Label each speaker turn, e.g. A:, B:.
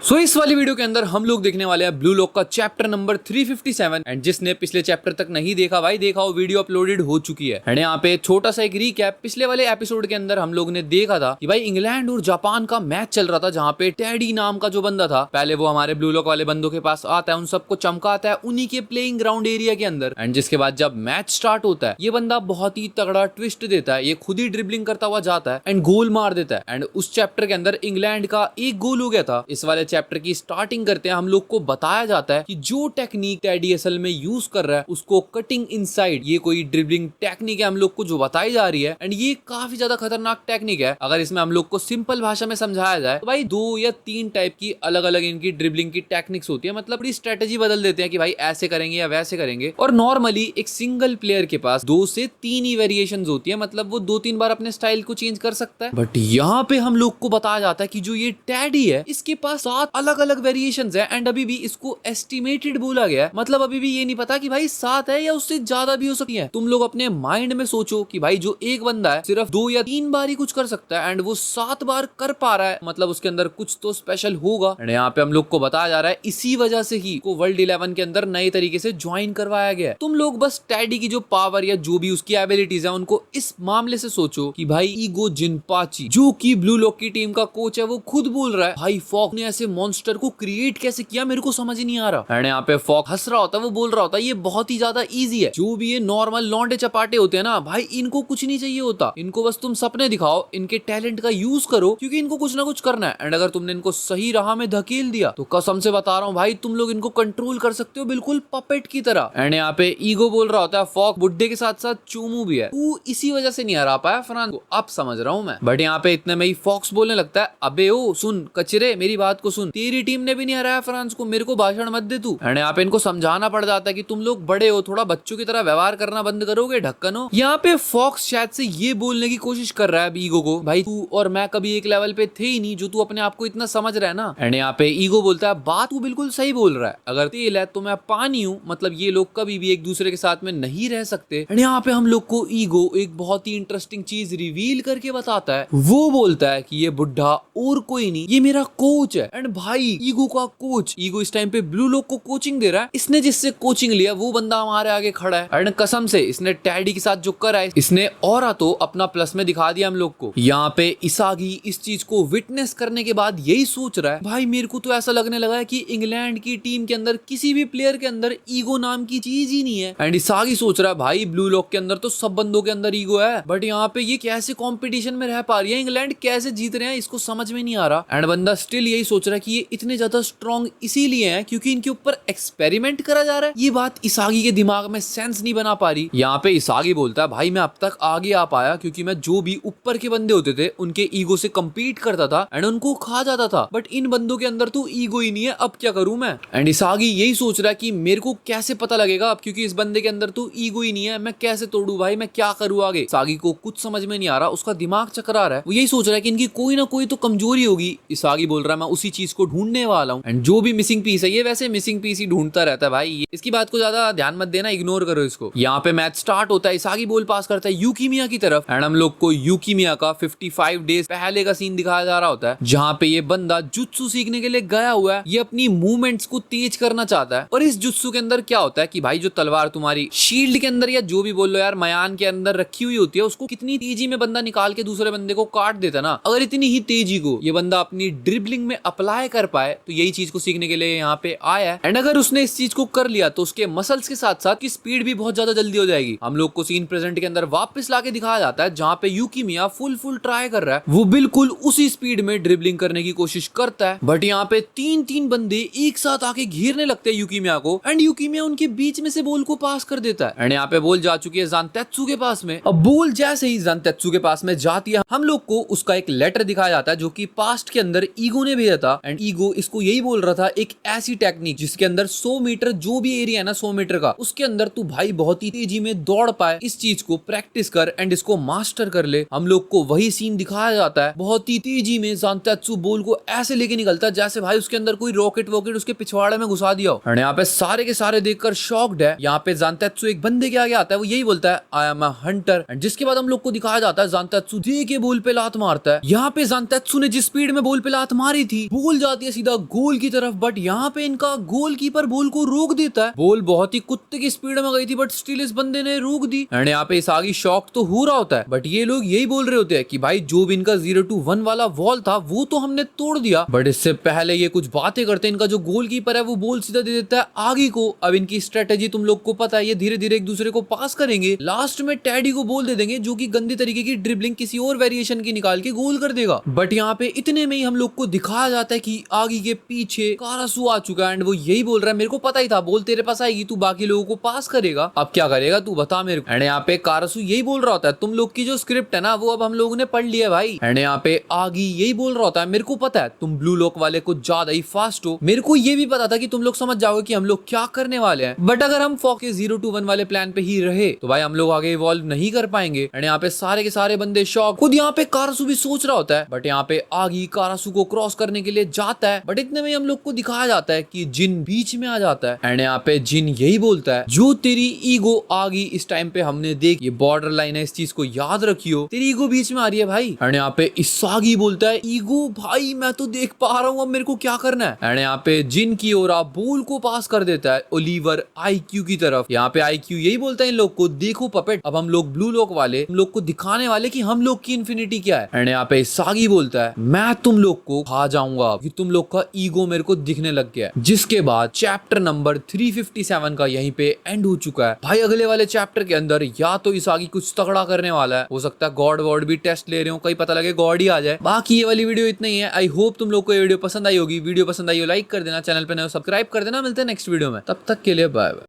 A: सो इस वाली वीडियो के अंदर हम लोग देखने वाले हैं ब्लू लॉक का चैप्टर नंबर 357 एंड जिसने पिछले चैप्टर तक नहीं देखा भाई देखा वो वीडियो अपलोडेड हो चुकी है। एंड यहाँ पे छोटा सा एक रीकैप, पिछले वाले एपिसोड के अंदर हम लोग ने देखा था कि भाई इंग्लैंड और जापान का मैच चल रहा था जहाँ पे टेडी नाम का जो बंदा था पहले वो हमारे ब्लू लॉक वाले बंदों के पास आता है, उन सबको चमकाता है उन्हीं के प्लेइंग ग्राउंड एरिया के अंदर। एंड जिसके बाद जब मैच स्टार्ट होता है ये बंदा बहुत ही तगड़ा ट्विस्ट देता है, ये खुद ही ड्रिबलिंग करता हुआ जाता है एंड गोल मार देता है। एंड उस चैप्टर के अंदर इंग्लैंड का एक गोल हो गया था। इस वाले चैप्टर की स्टार्टिंग करते हैं हम लोग को बताया जाता है कि जो टेक्निक टेडी असल में यूज कर रहा है उसको कटिंग इनसाइड, ये कोई ड्रिबलिंग टेक्निक है हम लोग को जो बताई जा रही है। एंड ये काफी ज्यादा खतरनाक टेक्निक है। अगर इसमें हम लोग को सिंपल भाषा में समझाया जाए तो भाई 2 या 3 टाइप की अलग अलग इनकी ड्रिबलिंग की टेक्निक्स होती है, मतलब बड़ी स्ट्रेटेजी बदल देते हैं कि भाई ऐसे करेंगे या वैसे करेंगे। और नॉर्मली एक सिंगल प्लेयर के पास 2 से 3 ही वेरिएशंस होती है, मतलब वो 2-3 बार अपने स्टाइल को चेंज कर सकता है। बट यहाँ पे हम लोग को बताया जाता है कि जो ये टेडी है इसके पास 7 अलग अलग वेरिएशंस है एंड अभी भी इसको एस्टिमेटेड बोला गया है, मतलब अभी भी ये नहीं पता कि भाई 7 है या उससे ज्यादा भी हो सकती है। तुम लोग अपने माइंड में सोचो कि भाई जो एक बंदा है सिर्फ 2 या 3 बार ही कुछ कर सकता है एंड वो 7 बार कर पा रहा है, मतलब उसके अंदर कुछ तो स्पेशल होगा। एंड यहाँ पे हम लोग को बताया जा रहा है इसी वजह से ही को वर्ल्ड 11 के अंदर नए तरीके से ज्वाइन करवाया गया है। तुम लोग बस टेडी की जो पावर या जो भी उसकी एबिलिटीज है उनको इस मामले से सोचो कि भाई ईगो जिनपाची जो कि ब्लू लॉक की टीम का कोच है वो खुद बोल रहा है भाई फॉक ने ऐसे मॉन्स्टर को क्रिएट कैसे किया मेरे को समझ ही नहीं आ रहा। एंड यहाँ पे फॉक हंस रहा होता है, वो बोल रहा होता है ये बहुत ही ज्यादा इजी है, जो भी ये नॉर्मल लौंडे चपाटे होते हैं ना भाई इनको कुछ नहीं चाहिए होता, इनको बस तुम सपने दिखाओ, इनके टैलेंट का यूज करो क्योंकि इनको कुछ ना कुछ करना है। एंड अगर तुमने इनको सही राह में धकेल दिया तो कसम से बता रहा हूँ भाई तुम लोग इनको कंट्रोल कर सकते हो बिल्कुल पपेट की तरह। एंड यहाँ पे ईगो बोल रहा होता है फॉक बुड्ढे के साथ साथ चूमू भी है, तू इसी वजह से नहीं हरा पाया फरहान को, अब समझ रहा हूँ मैं। बट यहाँ पे इतने में ही फॉक्स बोलने लगता है अबे ओ सुन कचरे मेरी बात को सुन, तेरी टीम ने भी नहीं हराया फ्रांस को, मेरे को भाषण मत दे तू। एंड यहाँ पे इनको समझाना पड़ जाता है कि तुम लोग बड़े हो, थोड़ा बच्चों की तरह व्यवहार करना बंद करोगे ढक्कन हो। यहाँ पे फॉक्स शायद से ये बोलने की कोशिश कर रहा है ईगो को भाई तू और मैं कभी एक लेवल पे थे ही नहीं जो तू अपने आप को इतना समझ रहा है ना। एंड यहाँ पे ईगो बोलता है बात तू बिल्कुल सही बोल रहा है, अगर तेल है तो मैं पानी हूँ, मतलब ये लोग कभी भी एक दूसरे के साथ में नहीं रह सकते। एंड यहाँ पे हम लोग को ईगो एक बहुत ही इंटरेस्टिंग चीज रिवील करके बताता है, वो बोलता है कि ये बुढ़ा और कोई नहीं ये मेरा कोच है। एंड भाई ईगो का कोच, ईगो इस टाइम पे ब्लू लॉक को कोचिंग दे रहा है, इसने जिससे कोचिंग लिया वो बंदा हमारे आगे खड़ा है। एंड कसम से इसने टेडी के साथ जो करा है इसने और तो अपना प्लस में दिखा दिया हम लोग को। यहाँ पे इसागी इस चीज को विटनेस करने के बाद यही सोच रहा है भाई मेरे को तो ऐसा लगने लगा है कि इंग्लैंड की टीम के अंदर किसी भी प्लेयर के अंदर ईगो नाम की चीज ही नहीं है। एंड इसागी सोच रहा है भाई ब्लू लॉक के अंदर तो सब बंदों के अंदर ईगो है, बट यहाँ पे ये कैसे कॉम्पिटिशन में रह पा रही है, इंग्लैंड कैसे जीत रहे हैं इसको समझ में नहीं आ रहा। एंड बंदा स्टिल यही सोच रहा है कि ये इतने ज्यादा स्ट्रॉन्ग इसीलिए है क्योंकि इनके ऊपर एक्सपेरिमेंट करा जा रहा है। ये बात इसागी के दिमाग में सेंस नहीं बना पा रही। यहाँ पे इसागी बोलता है भाई मैं अब तक आगे आ पाया क्योंकि मैं जो भी ऊपर के बंदे होते थे उनके ईगो से कम्पीट करता था एंड उनको खा जाता था, बट इन बंदों के अंदर तो ईगो ही नहीं है, अब क्या करूं मैं। एंड इसागी यही सोच रहा है कि मेरे को कैसे पता लगेगा अब क्योंकि इस बंदे के अंदर तो ईगो ही नहीं है, मैं कैसे तोड़ू भाई, मैं क्या करूँ आगे। इसागी को कुछ समझ में नहीं आ रहा, उसका दिमाग चकरा रहा है, वो यही सोच रहा है कि इनकी कोई ना कोई तो कमजोरी होगी। इसागी बोल रहा है मैं उसी चीज को ढूंढने वाला हूँ एंड जो भी मिसिंग पीस है ये वैसे मिसिंग पीस ही ढूंढता रहता है भाई, इसकी बात को ज्यादा ध्यान मत देना, इग्नोर करो इसको। यहाँ पे मैच स्टार्ट होता है, इसागी बॉल पास करता है यूकीमिया की तरफ एंड हम लोग को यूकीमिया का 55 डेज पहले का सीन दिखाया जा रहा होता है जहाँ पे ये बंदा जुत्सु सीखने के लिए गया हुआ है, ये अपनी मूवमेंट्स को तेज करना चाहता है। और इस जुत्सु के अंदर क्या होता है कि भाई जो तलवार तुम्हारी शील्ड के अंदर या जो भी बोल लो यार मयान के अंदर रखी हुई होती है उसको कितनी तेजी में बंदा निकाल के दूसरे बंदे को काट देता ना, अगर इतनी ही तेजी को ये बंदा अपनी ड्रिबलिंग में अप्लाई कर पाए तो यही चीज को सीखने के लिए यहाँ पे आया है। एंड अगर उसने इस चीज को कर लिया तो उसके मसल्स के साथ साथ की स्पीड भी बहुत ज्यादा जल्दी हो जाएगी। हम लोग को सीन प्रेजेंट के अंदर वापस लाके दिखाया जाता है जहाँ पे यूकीमिया फुल ट्राई कर रहा है, वो बिल्कुल उसी स्पीड में ड्रिबलिंग करने की कोशिश करता है, बट यहाँ पे 3 बंदे एक साथ आके घेरने लगते हैं यूकीमिया को एंड यूकीमिया उनके बीच में से बॉल को पास कर देता है। एंड यहाँ पे बॉल जा चुकी है जानतेत्सु के पास में। अब बॉल जैसे ही जानतेत्सु के पास में जाती है हम लोग को उसका एक लेटर दिखाया जाता है जो कि पास्ट के अंदर ईगो ने भेजा था एंड ईगो इसको यही बोल रहा था एक ऐसी टेक्निक जिसके अंदर 100 मीटर जो भी एरिया है ना 100 मीटर का उसके अंदर तू भाई बहुत ही तेजी में दौड़ पाए, इस चीज को प्रैक्टिस कर एंड इसको मास्टर कर ले। हम लोग को वही सीन दिखाया जाता है, बहुत ही तेजी में जानतेत्सु बॉल को ऐसे लेके निकलता है जैसे भाई उसके अंदर कोई रॉकेट उसके पिछवाड़े में घुसा दिया हो। और यहाँ पे सारे के सारे देखकर शॉक्ड है। यहाँ पे जानतेत्सु एक बंदे के आगे आता है, वो यही बोलता है I am a Hunter and जिसके बाद हम लोग को दिखाया जाता है जानतेत्सु दे के बॉल पे लात मारता है। यहाँ पे जानतेत्सु ने जिस स्पीड में बॉल पे लात मारी थी बॉल बॉल जाती है सीधा गोल की तरफ, बट यहाँ पे इनका गोलकीपर बॉल को रोक देता है। बॉल बहुत ही कुत्ते की स्पीड में गई थी, बट स्टिल इस बंदे ने रोक दी। एंड यहाँ पे इसागी शॉक तो हो रहा होता है, बट ये लोग यही बोल रहे होते हैं कि भाई जो भी इनका 0-1 वाला वॉल था वो तो हमने तोड़ दिया। बट इससे पहले ये कुछ बातें करते हैं। इनका जो गोलकीपर है वो बॉल सीधा दे देता है आगी को। अब इनकी स्ट्रेटेजी तुम लोग को पता है, ये धीरे धीरे एक दूसरे को पास करेंगे, लास्ट में टेडी को बोल दे देंगे जो कि गंदे तरीके की ड्रिबलिंग किसी और वेरिएशन की निकाल के गोल कर देगा। बट यहाँ पे इतने में ही हम लोग को दिखाया जाता है कि आगी के पीछे कारासू आ चुका है एंड वो यही बोल रहा है मेरे को पता ही था बॉल तेरे पास आएगी, तू बाकी लोगों को पास करेगा, अब क्या करेगा तू बता मेरे को। एंड यहाँ पे कारासू यही बोल रहा होता है तुम लोग की जो स्क्रिप्ट है ना वो अब हम लोगों ने पढ़ लिया भाई। एंड यहाँ पे आगी यही बोल रहा होता है मेरे को पता है तुम ब्लू लॉक वाले को ज्यादा ही फास्ट हो, मेरे को ये भी पता था कि तुम लोग समझ जाओगे कि हम लोग क्या करने वाले हैं, बट अगर हम फॉक के 0-1 वाले प्लान पे ही रहे तो भाई हम लोग आगे इवॉल्व नहीं कर पाएंगे। एंड यहाँ पे सारे के सारे बंदे शॉक। खुद यहाँ पे कारासू भी सोच रहा होता है, बट यहाँ पे आगी कारासू को क्रॉस करने के लिए जाता है, बट इतने में हम लोग को दिखाया जाता है कि जिन बीच में आ जाता है। एंड यहाँ पे जिन यही बोलता है जो तेरी ईगो आगी इस टाइम पे हमने देख, ये बॉर्डर लाइन है, इस चीज को याद रखियो, तेरी ईगो बीच में आ रही है भाई। एंड यहाँ पे इसागी बोलता है ईगो भाई मैं तो देख पा रहा हूँ अब मेरे को क्या करना है। एंड यहाँ पे जिन की ओर आप बॉल को पास कर देता है ओलिवर आईक्यू की तरफ। यहाँ पे आईक्यू यही बोलता है इन लोग को देखो पपेट अब हम लोग ब्लू लॉक वाले हम लोग को दिखाने वाले कि हम लोग की इन्फिनिटी क्या है। एंड यहाँ पे इसागी बोलता है मैं तुम लोग को खा जाऊंगा कि तुम लोग का ईगो मेरे को दिखने लग गया है। जिसके बाद चैप्टर नंबर 357 का यहीं पे एंड हो चुका है भाई। अगले वाले चैप्टर के अंदर या तो इसागी कुछ तगड़ा करने वाला है, हो सकता है गॉड वॉर्ड भी टेस्ट ले रहे हो, कहीं पता लगे गॉड ही आ जाए। बाकी ये वाली वीडियो इतना ही है। आई होप तुम लोग को ये वीडियो पसंद आई होगी। वीडियो पसंद आई हो लाइक कर देना, चैनल पे नए हो सब्सक्राइब कर देना। मिलते हैं नेक्स्ट वीडियो में, तब तक के लिए बाय बाय।